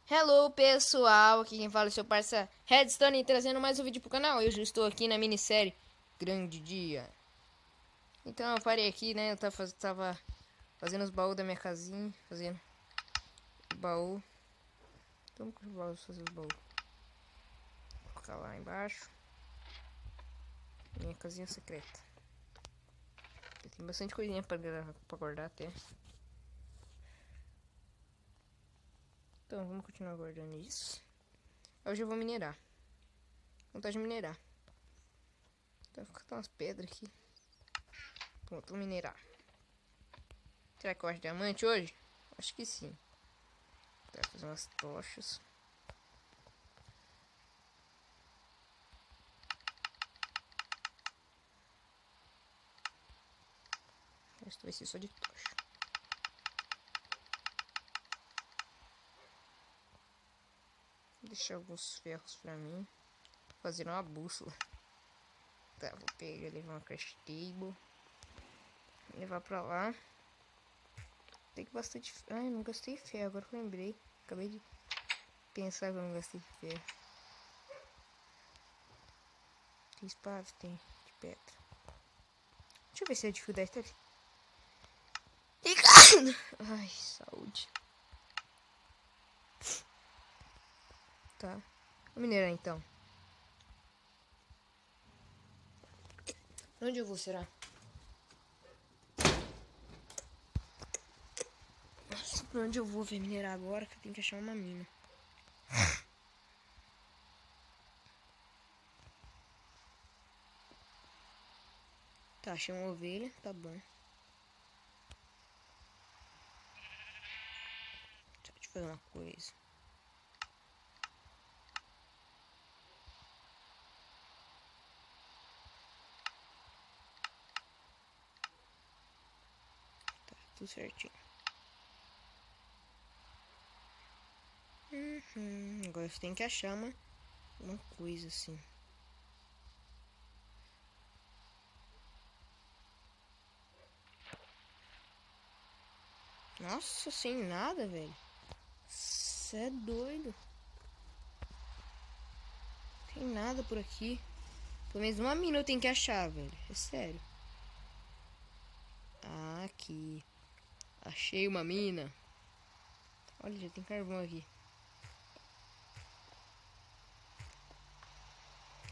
Hello pessoal, aqui quem fala é seu parceiro Redstone trazendo mais um vídeo pro canal. Eu já estou aqui na minissérie Grande Dia. Então eu parei aqui, né? Eu tava fazendo os baús da minha casinha. Fazendo baú. Então vamos fazer os baús. Vou colocar lá embaixo. Minha casinha secreta. Tem bastante coisinha pra guardar até. Então vamos continuar guardando isso. Hoje eu vou minerar. Vontade de minerar. Então vou colocar umas pedras aqui. Pronto, vou minerar. Será que eu acho diamante hoje? Acho que sim. Tá, fazer umas tochas. Acho que vai ser só de tocha. Vou deixar alguns ferros pra mim. Fazer uma bússola. Tá, vou pegar, levar uma crash table. Levar pra lá. Tem que bastante. Ai, não gastei ferro, agora que eu lembrei. Acabei de pensar que eu não gastei ferro. Tem espada? Tem. De pedra. Deixa eu ver se a dificuldade tá ali. Ai, saúde. Tá. Vou minerar então. Onde eu vou, será? Nossa, pra onde eu vou ver minerar agora? Que eu tenho que achar uma mina. Tá, achei uma ovelha, tá bom. Deixa eu fazer uma coisa. Tá, tudo certinho. Agora você tem que achar uma coisa assim. Nossa, sem nada, velho. Cê é doido. Tem nada por aqui. Pelo menos uma mina eu tenho que achar, velho. É sério. Ah, aqui. Achei uma mina. Olha, já tem carvão aqui.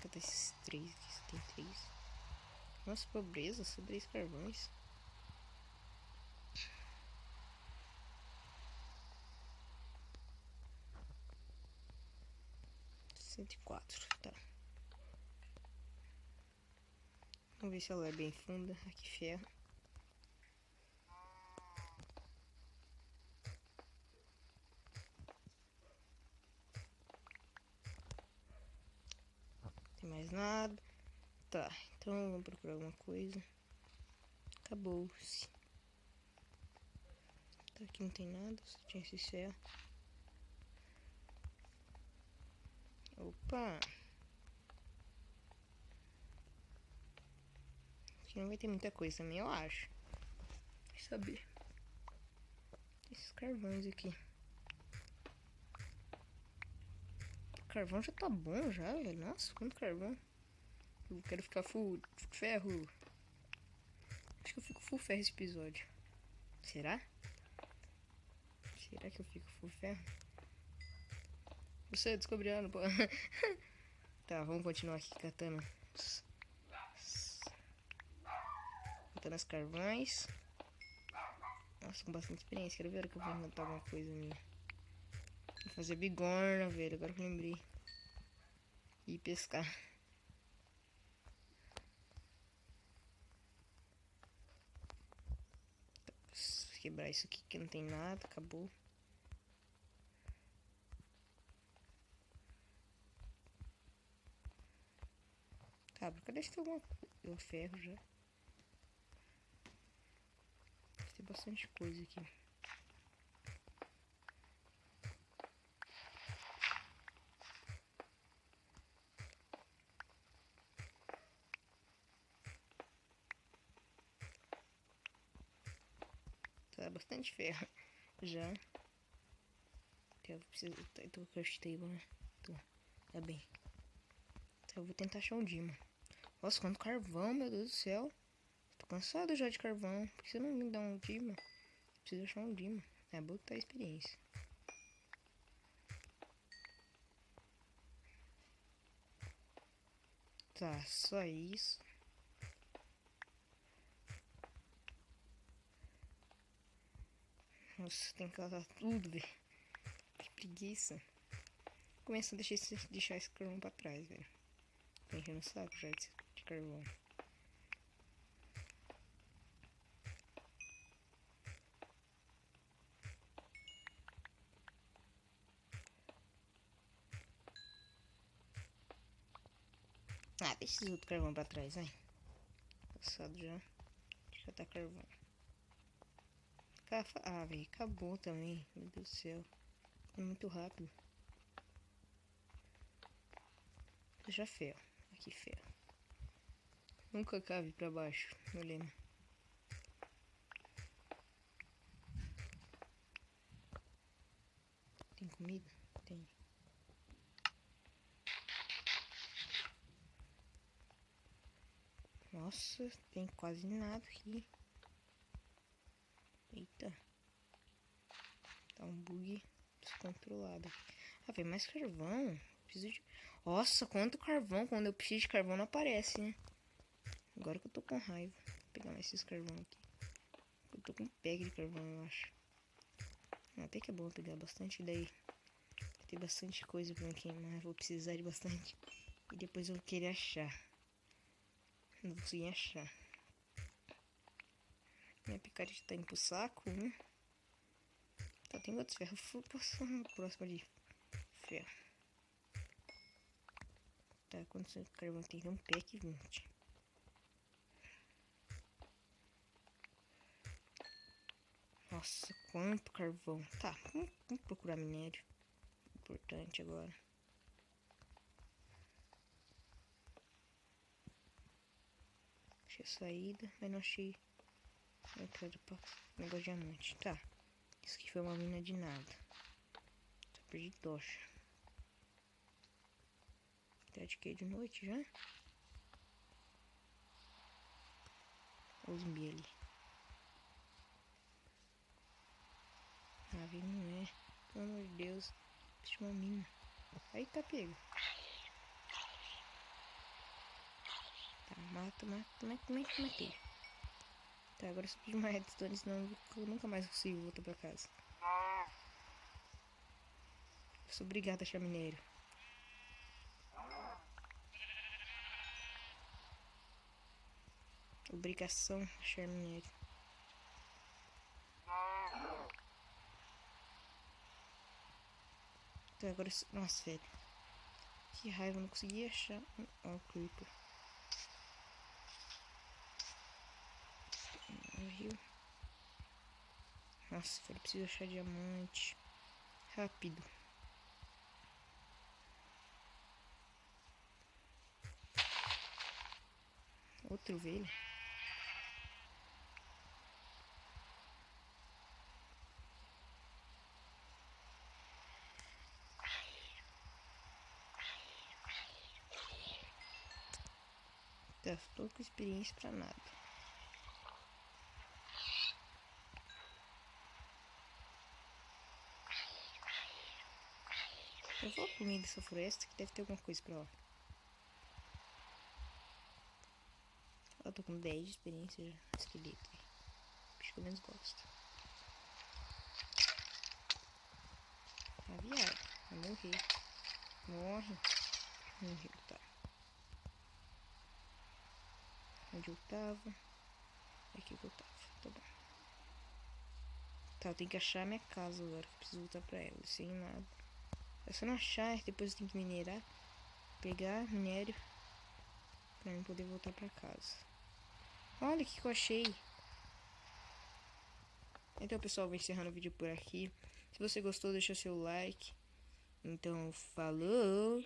Cadê esses três aqui? Tem três. Nossa, pobreza. Só 3 carvões. Cento e quatro. Tá. Vamos ver se ela é bem funda. Aqui, ferro. Tem mais nada. Tá, então vamos procurar alguma coisa. Acabou-se. Tá, aqui não tem nada, só tinha esse ferro. Opa! Aqui não vai ter muita coisa também, eu acho. Deixa eu saber. Esses carvões aqui. O carvão já tá bom já, velho. Nossa, quanto carvão. Eu quero ficar full ferro. Acho que eu fico full ferro esse episódio. Será? Será que eu fico full ferro? Você descobriu, pô. Tá, vamos continuar aqui catando. Catando as carvões. Nossa, com bastante experiência. Quero ver que eu vou inventar alguma coisa minha. Vou fazer bigorna, velho. Agora que eu lembrei. E pescar. Vou quebrar isso aqui que não tem nada. Acabou. Tá, cadê se tem alguma coisa? Eu ferro já. Tem bastante coisa aqui. Tá, bastante ferro. Já. Eu preciso. Eu tô com crush table, né? Tô. Tá bem. Então eu vou tentar achar um Dima. Nossa, quanto carvão, meu Deus do céu. Tô cansado já de carvão. Por que você não me dá um Dima? Preciso achar um Dima. É bom que tá a experiência. Tá, só isso. Nossa, tem que catar tudo, velho. Que preguiça. Começa a deixar esse carvão pra trás, velho. Tô enchendo o saco já de carvão. Ah, deixa esse outro carvão pra trás, vai. Passado já. Deixa eu tá carvão. Ah, velho, acabou também. Meu Deus do céu. É muito rápido. Deixa ferro. Aqui, ferro. Nunca cave pra baixo, meu lema. Tem comida? Tem. Nossa, tem quase nada aqui. Eita. Tá um bug descontrolado. Ah, vem mais carvão. Preciso de... Nossa, quanto carvão. Quando eu preciso de carvão não aparece, né? Agora que eu tô com raiva. Vou pegar mais esses carvão aqui. Eu tô com um pack de carvão, eu acho. Até que é bom pegar bastante, daí vai ter bastante coisa pra me queimar. Vou precisar de bastante. E depois eu vou querer achar. Não vou conseguir achar. Minha picareta tá indo pro saco, né? Tá, tem outros ferros. Posso próximo de ferro. Tá, quantos carvão tem? Tem um pack 20. Nossa, quanto carvão. Tá, vamos procurar minério. Importante agora. Achei a saída, mas não achei a entrada pra negócio de diamante. Tá, isso aqui foi uma mina de nada. Só perdi tocha. Tá de que de noite já? Olha o zumbi ali. Ah, vem, não é. Pelo amor de Deus. Existe uma mina. Aí tá pego. Tá, mata. Matei. Tá, agora eu só preciso de uma redstone, senão eu nunca mais consigo voltar pra casa. Eu sou obrigado a achar minério. Obrigação achar minério. Então agora... Nossa, velho. Que raiva, eu não consegui achar... Ó, o creeper. Morreu. Nossa, velho, preciso achar diamante. Rápido. Outro velho. Tá, tô com experiência pra nada. Eu vou comer dessa floresta que deve ter alguma coisa pra lá. Eu tô com 10 de experiência já. Esqueleto. Bicho que eu menos gosto. Tá, viado. Vai morrer. Morre. Morreu, tá. Onde eu tava? Aqui que eu tava. Tá bom. Tá, eu tenho que achar a minha casa agora. Que eu preciso voltar pra ela. Sem nada. É só não achar, depois eu tenho que minerar. Pegar minério. Pra mim poder voltar pra casa. Olha o que eu achei. Então, pessoal, vou encerrando o vídeo por aqui. Se você gostou, deixa seu like. Então, falou!